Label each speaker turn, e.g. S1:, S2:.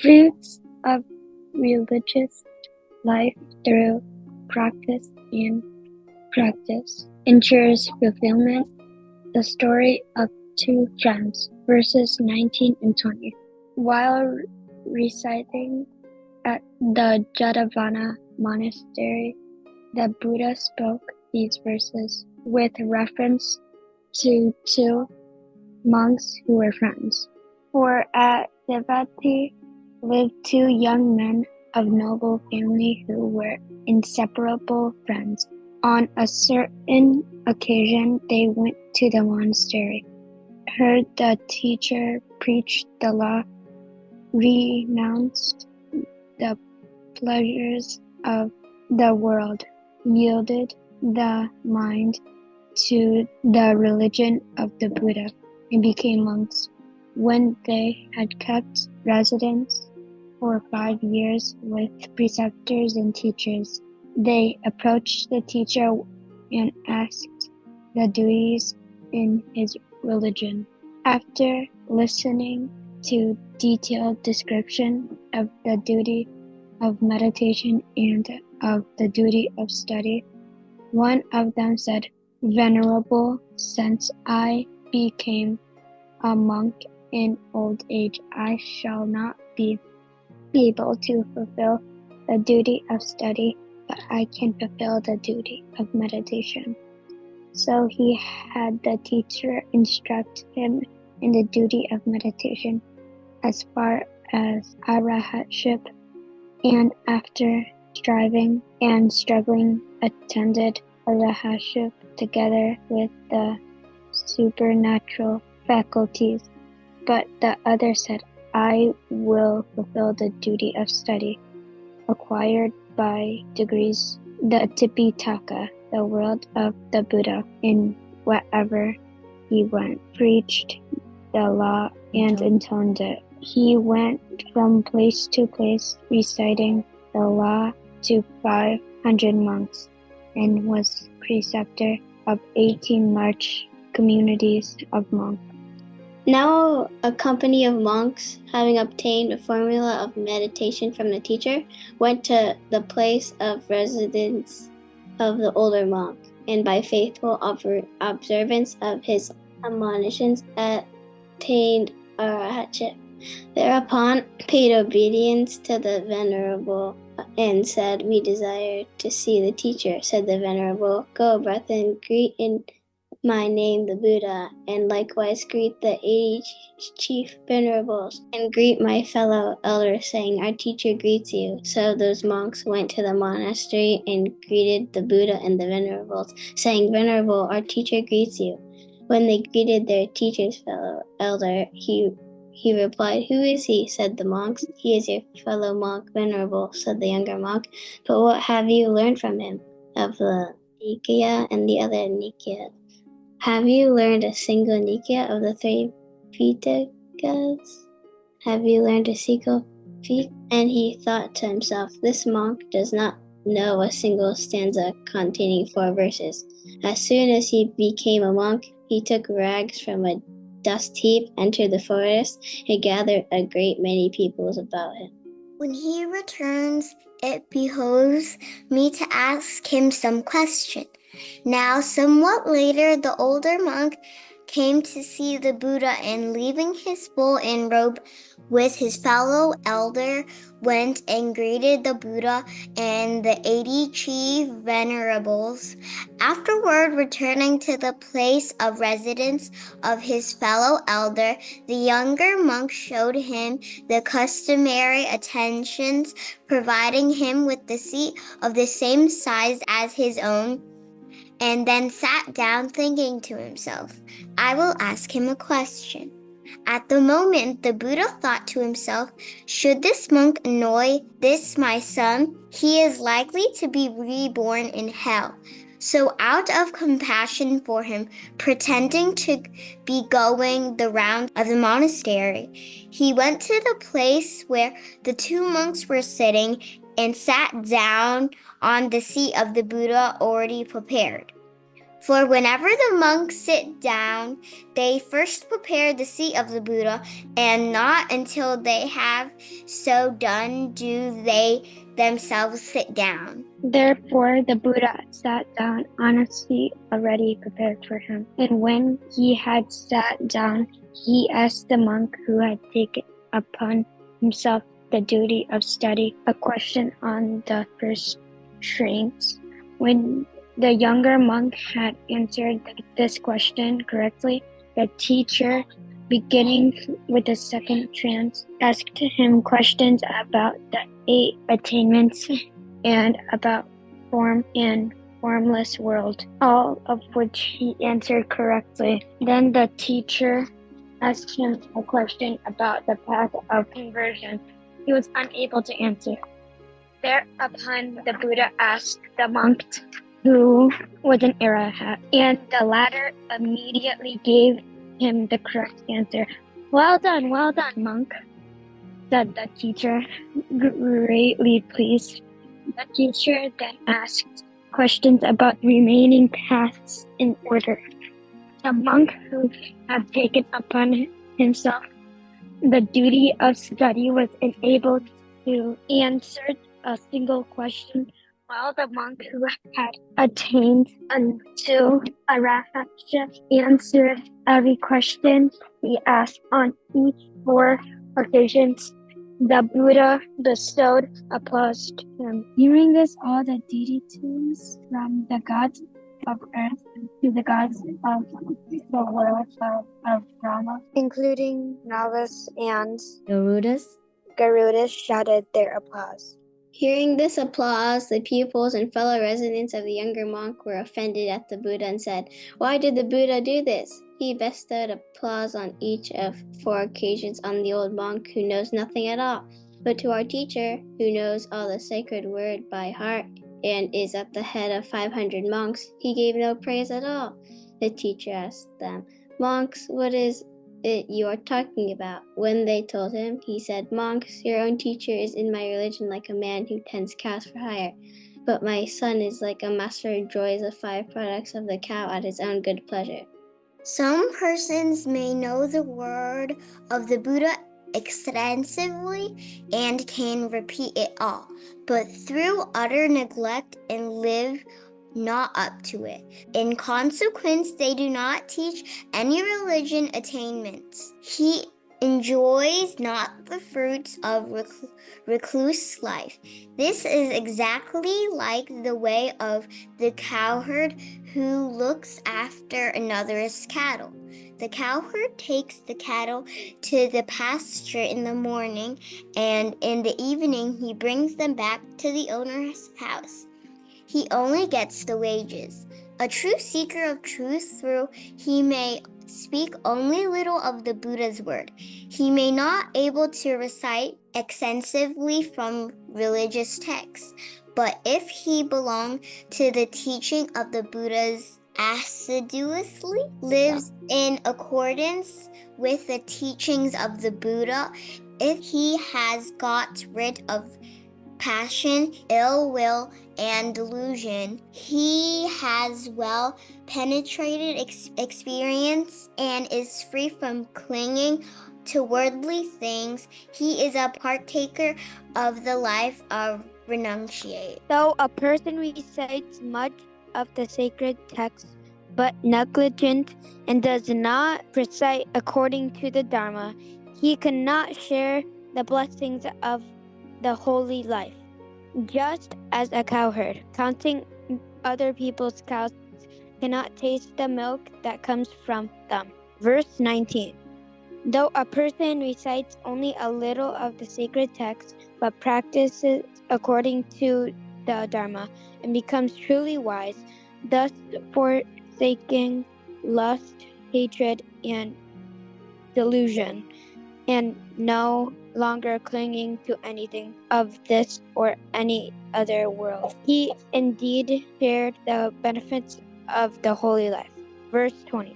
S1: Fruits of religious life through practice and practice ensures fulfillment. The story of two friends, verses 19 and 20. While residing at the Jadavana monastery, the Buddha spoke these verses with reference to two monks who were friends. For at Devati lived two young men of noble family who were inseparable friends. On a certain occasion, they went to the monastery, heard the teacher preach the law, renounced the pleasures of the world, yielded the mind to the religion of the Buddha, and became monks. When they had kept residence for 5 years with preceptors and teachers, they approached the teacher and asked the duties in his religion. After listening to detailed description of the duty of meditation and of the duty of study, one of them said, "Venerable, since I became a monk in old age, I shall not be able to fulfill the duty of study, but I can fulfill the duty of meditation." So he had the teacher instruct him in the duty of meditation as far as arahatship, and after striving and struggling attended arahatship together with the supernatural faculties. But the other said, "I will fulfill the duty of study," acquired by degrees the Tipitaka, the world of the Buddha, in wherever he went, preached the law and intoned it. He went from place to place reciting the law to 500 monks, and was preceptor of 18 large communities of monks.
S2: Now a company of monks, having obtained a formula of meditation from the teacher, went to the place of residence of the older monk, and by faithful observance of his admonitions attained arahatship. Thereupon paid obedience to the venerable and said, "We desire to see the teacher." Said the venerable, "Go, brethren, greet in my name the Buddha, and likewise greet the 80 chief venerables, and greet my fellow elders, saying, Our teacher greets you." So those monks went to the monastery and greeted the Buddha and the venerables, saying, "Venerable, our teacher greets you." When they greeted their teacher's fellow elder, he replied, "Who is he?" Said the monks. "He is your fellow monk, venerable," said the younger monk. "But what have you learned from him?" Of the Nikaya and the other Nikaya. "Have you learned a single Nikaya of the 3 Pitakas? Have you learned a single Pita?" And he thought to himself, "This monk does not know a single stanza containing 4 verses." As soon as he became a monk, he took rags from a dust heap, entered the forest, and gathered a great many peoples about him.
S3: When he returns, it behoves me to ask him some question. Now, somewhat later, the older monk came to see the Buddha, and leaving his bowl and robe with his fellow elder, went and greeted the Buddha and the 80 chief venerables. Afterward, returning to the place of residence of his fellow elder, the younger monk showed him the customary attentions, providing him with the seat of the same size as his own, and then sat down, thinking to himself, "I will ask him a question." At the moment, the Buddha thought to himself, "Should this monk annoy this my son, he is likely to be reborn in hell." So out of compassion for him, pretending to be going the round of the monastery, he went to the place where the 2 monks were sitting and sat down on the seat of the Buddha already prepared. For whenever the monks sit down, they first prepare the seat of the Buddha, and not until they have so done do they themselves sit down.
S1: Therefore, the Buddha sat down on a seat already prepared for him. And when he had sat down, he asked the monk who had taken upon himself the duty of study a question on the first trains. When the younger monk had answered this question correctly, the teacher, beginning with the second trance, asked him questions about the 8 attainments and about form and formless world, all of which he answered correctly. Then the teacher asked him a question about the path of conversion. He was unable to answer. Thereupon the Buddha asked the monk who was an arahat, and the latter immediately gave him the correct answer. Well done, monk, said the teacher, greatly pleased. The teacher then asked questions about remaining paths in order. The monk who had taken upon himself the duty of study was unable to answer a single question, while the monk who had attained unto arahatship answered every question he asked on each 4 occasions. The Buddha bestowed applause to him. Hearing this, all the deities from the gods of earth to the gods of the world of Dhamma, including Navas and Garudas, shouted their applause.
S2: Hearing this applause, the pupils and fellow residents of the younger monk were offended at the Buddha and said, "Why did the Buddha do this?" He bestowed applause on each of 4 occasions on the old monk who knows nothing at all. But to our teacher, who knows all the sacred word by heart and is at the head of 500 monks, he gave no praise at all. The teacher asked them, "Monks, what is it you are talking about?" When they told him, he said, "Monks, your own teacher is in my religion like a man who tends cows for hire. But my son is like a master who enjoys the 5 products of the cow at his own good pleasure."
S3: Some persons may know the word of the Buddha extensively and can repeat it all, but through utter neglect and live not up to it. In consequence, they do not teach any religion attainments. He enjoys not the fruits of recluse life. This is exactly like the way of the cowherd who looks after another's cattle. The cowherd takes the cattle to the pasture in the morning, and in the evening he brings them back to the owner's house. He only gets the wages. A true seeker of truth, though he may speak only little of the Buddha's word, he may not able to recite extensively from religious texts, but if he belong to the teaching of the Buddha's assiduously, lives in accordance with the teachings of the Buddha, if he has got rid of passion, ill will, and delusion, he has well penetrated experience and is free from clinging to worldly things. He is a partaker of the life of renunciate.
S1: Though a person recites much of the sacred text, but negligent and does not recite according to the Dharma, he cannot share the blessings of the holy life. Just as a cowherd, counting other people's cows, cannot taste the milk that comes from them. Verse 19. Though a person recites only a little of the sacred text, but practices according to the Dharma, and becomes truly wise, thus forsaking lust, hatred, and delusion, and no longer clinging to anything of this or any other world, he indeed shared the benefits of the holy life. Verse 20.